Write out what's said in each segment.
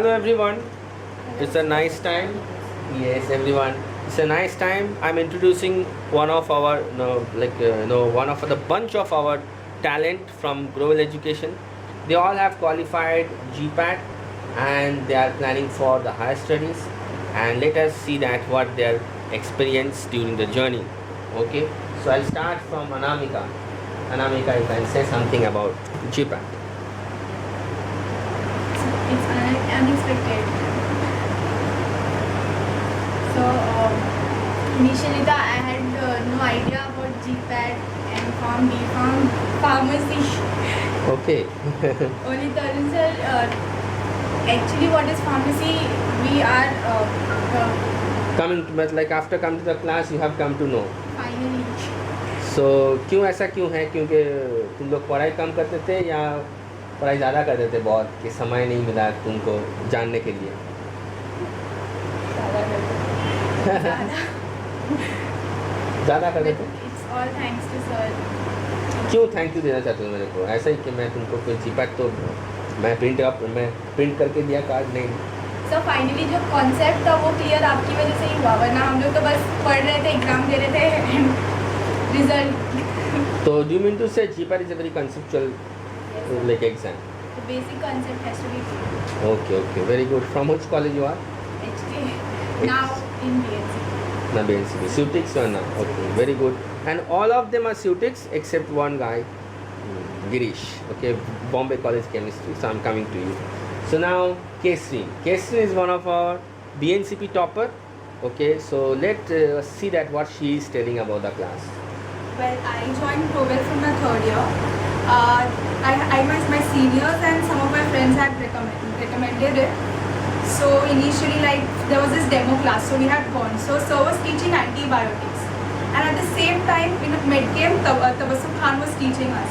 Hello everyone. It's a nice time. Yes, everyone. It's a nice time. I'm introducing one of our, one of the bunch of our talent from Global Education. They all have qualified GPAT and they are planning for the higher studies. And let us see that what their experience during the journey. Okay. So I'll start from Anamika. Anamika, you can say something about GPAT. It's unexpected. So initially, I had no idea about GPAT and Farm B Farm pharmacy. Okay. Only Tarun sir. Actually, what is pharmacy? We are coming to, like after coming to the class you have come to know. finally. So क्यों ऐसा क्यों है? क्योंकि तुम लोग पढ़ाई कम करते थे या पढ़ाई ज़्यादा करते थे बहुत कि समय नहीं मिला तुमको जानने के लिए? ज़्यादा करते थे? It's all thanks to sir. क्यों थैंक यू देना चाहते हो मेरे को? ऐसा ही कि मैं तुमको कोई जीपैट तो मैं प्रिंट करके दिया कार्ड नहीं. सो फाइनली जो कॉन्सेप्ट था वो क्लियर आपकी वजह से ही हुआ, वरना हम लोग तो बस पढ़ रहे थे, एग्जाम दे रहे थे एंड रिजल्ट. तो do you mean to say GPAT is a very conceptual like exam? The basic concept has to be clear. Okay, very good. From which college you are? HK. Now in BSc. Na BNCB. Sutics or na? Okay, very good. And all of them are Sutics except one guy, Girish. Okay, Bombay College Chemistry. So I'm coming to you. So now Kesri. Kesri is one of our BNCP topper. Okay, so let's see that what she is telling about the class. Well, I joined Global from my third year. My seniors and some of my friends had recommended it. So initially, like there was this demo class, so we had gone. So sir was teaching antibiotics, and at the same time in medchem, Tabassum Khan was teaching us.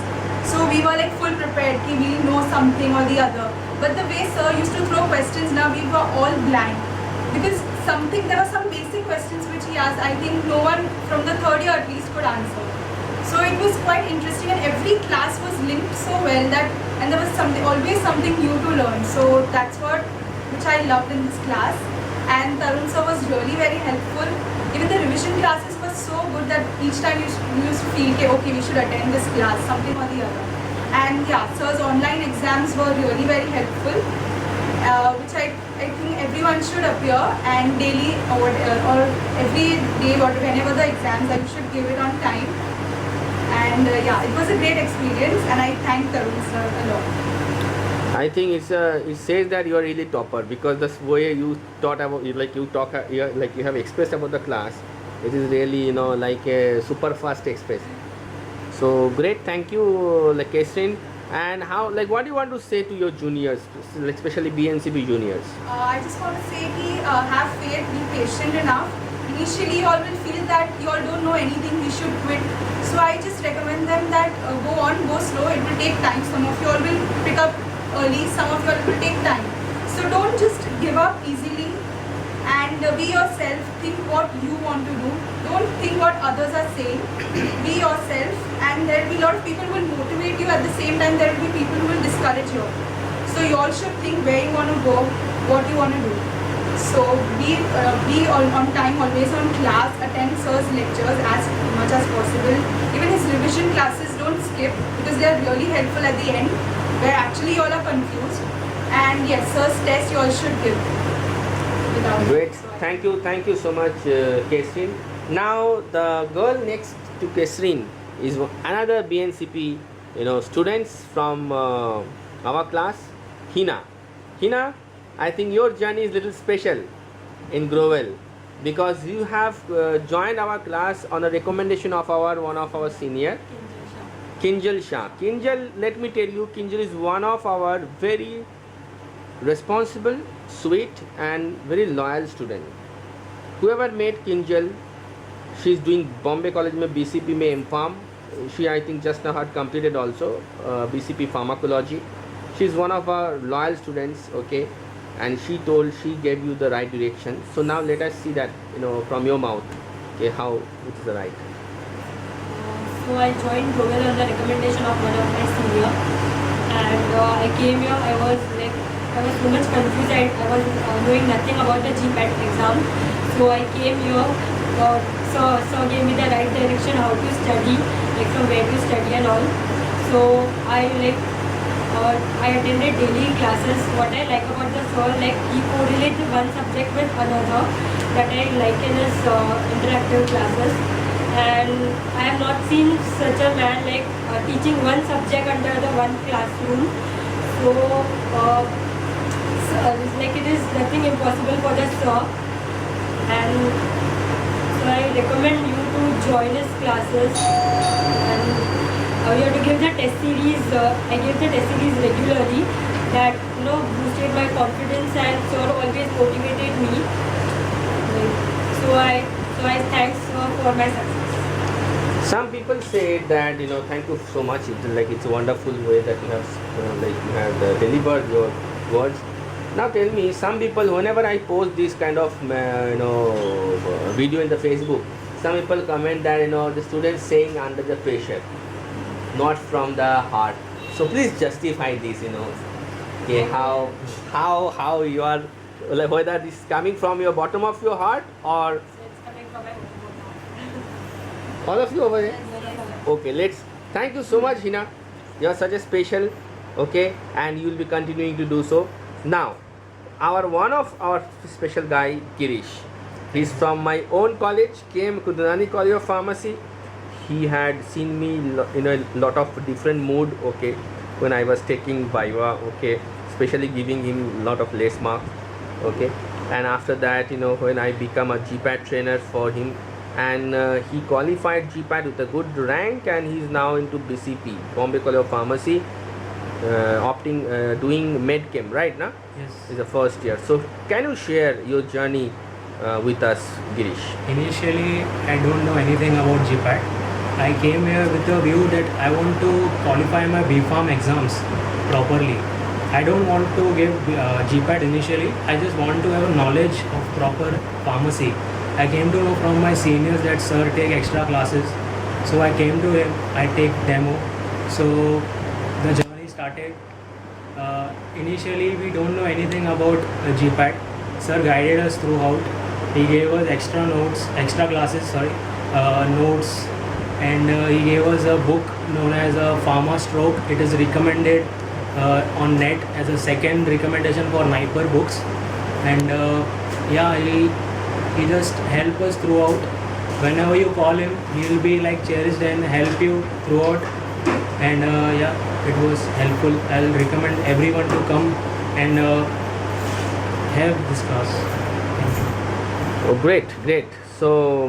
So we were like full prepared, कि we know something or the other. But the way sir used to throw questions, now we were all blank because there were some basic questions which he asked. I think no one from the third year at least could answer. So it was quite interesting, and every class was linked so well and there was always something new to learn. So that's which I loved in this class. And Tarun sir was really very helpful. Even the revision classes were so good that each time you used to feel, okay, we should attend this class, something or the other. And yeah, sir's online exams were really very helpful, which I think everyone should appear and daily or every day or whenever the exams are, you should give it on time. And yeah, it was a great experience, and I thank Tarun sir a lot. I think it says that you are really topper because the way you taught about you have expressed about the class, it is really like a super fast express. So great, thank you, like Kesrin. And what do you want to say to your juniors, especially BNCB juniors? I just want to say have faith, be patient enough. Initially you all will feel that you all don't know anything, we should quit. So I just recommend them that go slow, it will take time. Some of you all will pick up early, some of you all will take time. So don't just give up easily, and be yourself, think what you want to do. Don't think what others are saying. Be yourself, and there will be a lot of people who will motivate you. At the same time, there will be people who will discourage you. So you all should think where you want to go, what you want to do. So be on time, always on class, attend sir's lectures as much as possible. Even his revision classes, don't skip because they are really helpful at the end, where actually you all are confused. And yes, sir's test you all should give. Great, thank you so much, Kesrin. Now the girl next to Kesrin is another BNCP students from our class, Hina. Hina, I think your journey is a little special in Growell because you have joined our class on a recommendation of one of our senior, Kinjal Shah. Kinjal, let me tell you, Kinjal is one of our very responsible, sweet and very loyal student. Whoever met Kinjal, she is doing Bombay College में BCP में M.Pharm. She I think just now had completed also BCP Pharmacology. She is one of our loyal students, okay, and she gave you the right direction. So now let us see that from your mouth, okay, how it is the right. So I joined Global on the recommendation of one of my senior, and I came here. I was like I was so much confused. I was knowing nothing about the GPAT exam. So I came here. Sir gave me the right direction how to study, like from where to study and all. So I attended daily classes. What I like about the sir, like he correlates one subject with another. That I like in his interactive classes. And I have not seen such a man like teaching one subject under the one classroom. So, it's like it is nothing impossible for the sir. And so I recommend you to join his classes. And you have to give the test series. I give the test series regularly. That boosted my confidence and sir always motivated me. So I thank sir for my success. Some people say that thank you so much. It's a wonderful way that you have delivered your words. Now tell me, some people, whenever I post this kind of video in the Facebook, some people comment that the students saying under the pressure, not from the heart. So please justify this. Okay, how you are, like, whether this is coming from your bottom of your heart or So it's coming from my all of you over here. Okay, thank you so much, Hina. You are such a special, okay, and you will be continuing to do so. Now, one of our special guy, Girish. He's from my own college, KM Kudunani College of Pharmacy. He had seen me in a lot of different mood, okay, when I was taking Viva, okay, especially giving him a lot of less marks, okay, and after that, when I become a GPAT trainer for him, and he qualified GPAT with a good rank, and he's now into BCP, Bombay College of Pharmacy, doing medchem, right now? Yes. Is the first year. So can you share your journey with us, Girish? Initially, I don't know anything about GPAT. I came here with a view that I want to qualify my BPharm exams properly. I don't want to give GPAT initially. I just want to have a knowledge of proper pharmacy. I came to know from my seniors that sir take extra classes. So I came to him, I take demo. So the journey started. Initially, we don't know anything about GPAT. Sir guided us throughout. He gave us extra notes, extra classes, notes, and he gave us a book known as a Pharma Stroke. It is recommended on net as a second recommendation for Niper books. And he just help us throughout. Whenever you call him, he will be like cherished and help you throughout. And it was helpful. I'll recommend everyone to come and have this class. Thank you. Oh, great. So,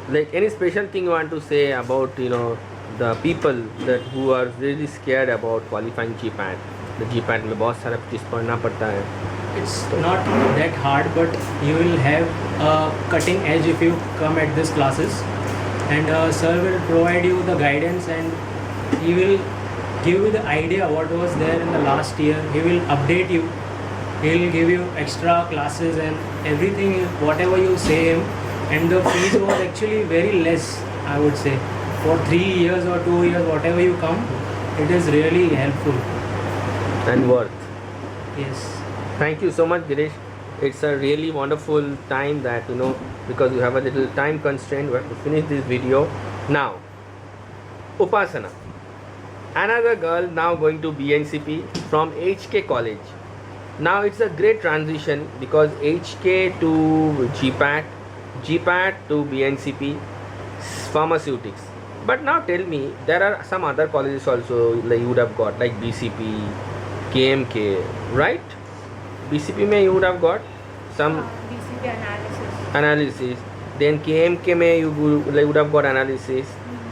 like, any special thing you want to say about the people who are really scared about qualifying GPAT? The GPAT में बहुत सारा चीज़ पढ़ना पड़ता है. It's not that hard, but you will have a cutting edge if you come at these classes. And sir will provide you the guidance, and he will give you the idea what was there in the last year. He will update you. He will give you extra classes and everything, whatever you say him. And the fees was actually very less, I would say. For 3 years or 2 years, whatever you come, it is really helpful. And worth. Yes. Thank you so much, Girish. It's a really wonderful time that because you have a little time constraint, we have to finish this video. Now, Upasana, another girl now going to BNCP from HK College. Now it's a great transition because HK to GPAT to BNCP, pharmaceutics. But now tell me, there are some other colleges also like you would have got, like BCP, KMK, right? BCP mein you would have got some BCP analysis. analysis. Then KMK mein you would have got analysis,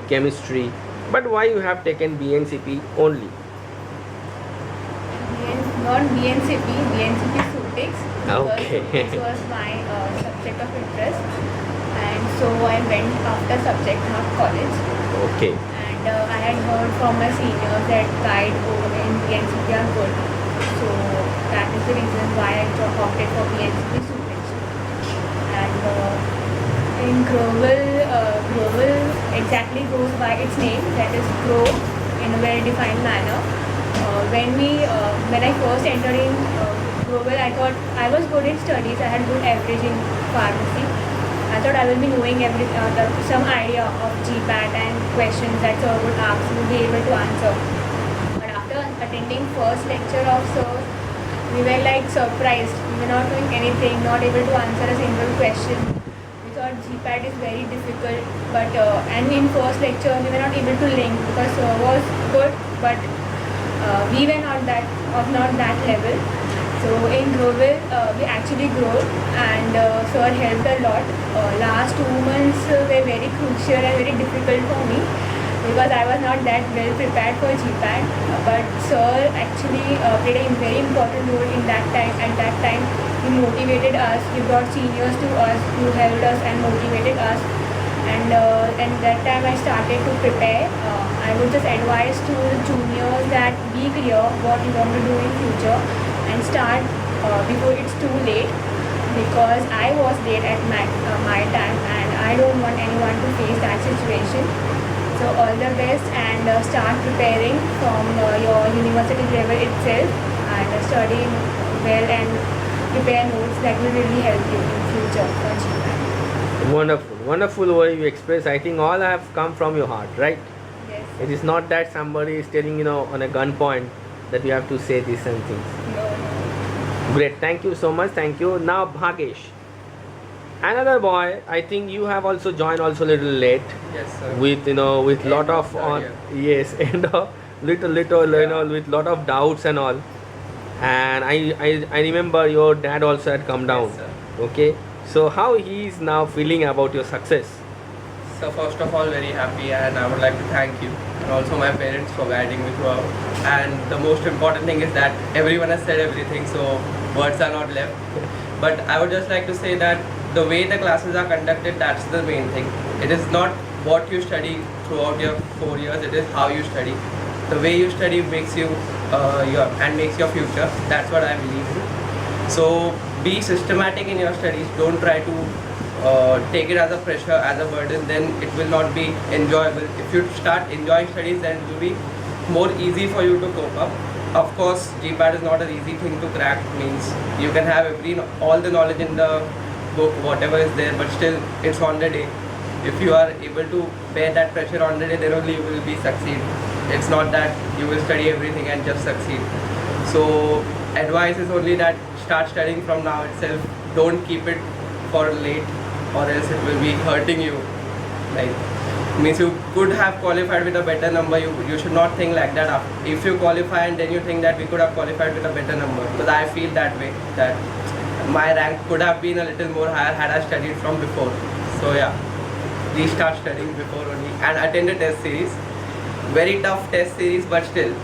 chemistry. But why you have taken BNCP only? Not BNCP, BNCP Sutics. Okay. This was my subject of interest, and so I went after subject half college. Okay. And I had heard from my seniors that guide in BNCP are good, so that is the reason why I opted for BNCP Sutics. And in Growell exactly goes by its name, that is grow in a well defined manner. When I first entered in Global, I thought I was good in studies. I had good average in pharmacy. I thought I will be knowing some idea of GPAT and questions that sir would ask, would be able to answer. But after attending first lecture of sir, we were like surprised. We were not doing anything, not able to answer a single question. We thought GPAT is very difficult, but and in first lecture we were not able to link because sir was good, but we were not that level. So in global, we actually grew, and sir helped a lot. Last 2 months were very crucial and very difficult for me because I was not that well prepared for GPAT. But sir actually played a very important role in that time. At that time, he motivated us. He brought seniors to us who helped us and motivated us. And that time I started to prepare. I would just advise to the juniors that be clear what you want to do in future and start before it's too late, because I was late at my time and I don't want anyone to face that situation. So all the best, and start preparing from your university level itself and study well and prepare notes that will really help you in future for GPAT. Wonderful way you express. I think all have come from your heart, right? Yes. It is not that somebody is telling on a gunpoint that you have to say these and things. No. Great, thank you so much. Thank you. Now Bhagesh, another boy. I think you have also joined also a little late Yes, sir. with with lot of third yes and little with lot of doubts and all. And I remember your dad also had come down. Yes, sir. Okay, so how he is now feeling about your success? So first of all, very happy, and I would like to thank you and also my parents for guiding me throughout. And the most important thing is that everyone has said everything, so words are not left. But I would just like to say that the way the classes are conducted, that's the main thing. It is not what you study throughout your 4 years, it is how you study. The way you study makes you makes your future. That's what I believe in. So be systematic in your studies. Don't try to take it as a pressure, as a burden. Then it will not be enjoyable. If you start enjoying studies, then it will be more easy for you to cope up. Of course, GPAT is not an easy thing to crack. Means you can have all the knowledge in the book, whatever is there, but still it's on the day. If you are able to bear that pressure on the day, then only you will be succeed. It's not that you will study everything and just succeed. So advice is only that start studying from now itself. Don't keep it for late, or else it will be hurting you. Like, means you could have qualified with a better number. You should not think like that. If you qualify and then you think that we could have qualified with a better number, because I feel that way, that my rank could have been a little more higher had I studied from before. So yeah, we start studying before only and attend a test series. Very tough test series, but still,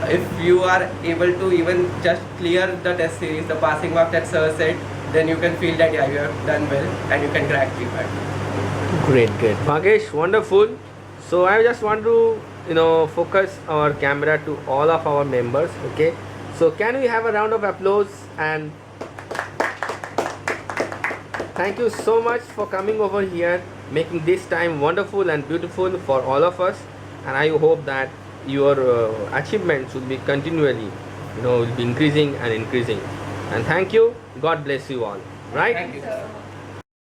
if you are able to even just clear the test series, the passing mark that sir said, then you can feel that yeah, you have done well and you can crack GPAT. Great. Bhagesh, wonderful. So I just want to focus our camera to all of our members. Okay, so can we have a round of applause? And thank you so much for coming over here, making this time wonderful and beautiful for all of us. And I hope that your achievements will be continually will be increasing and increasing. And thank you. God bless you all. Right? Thank you. So,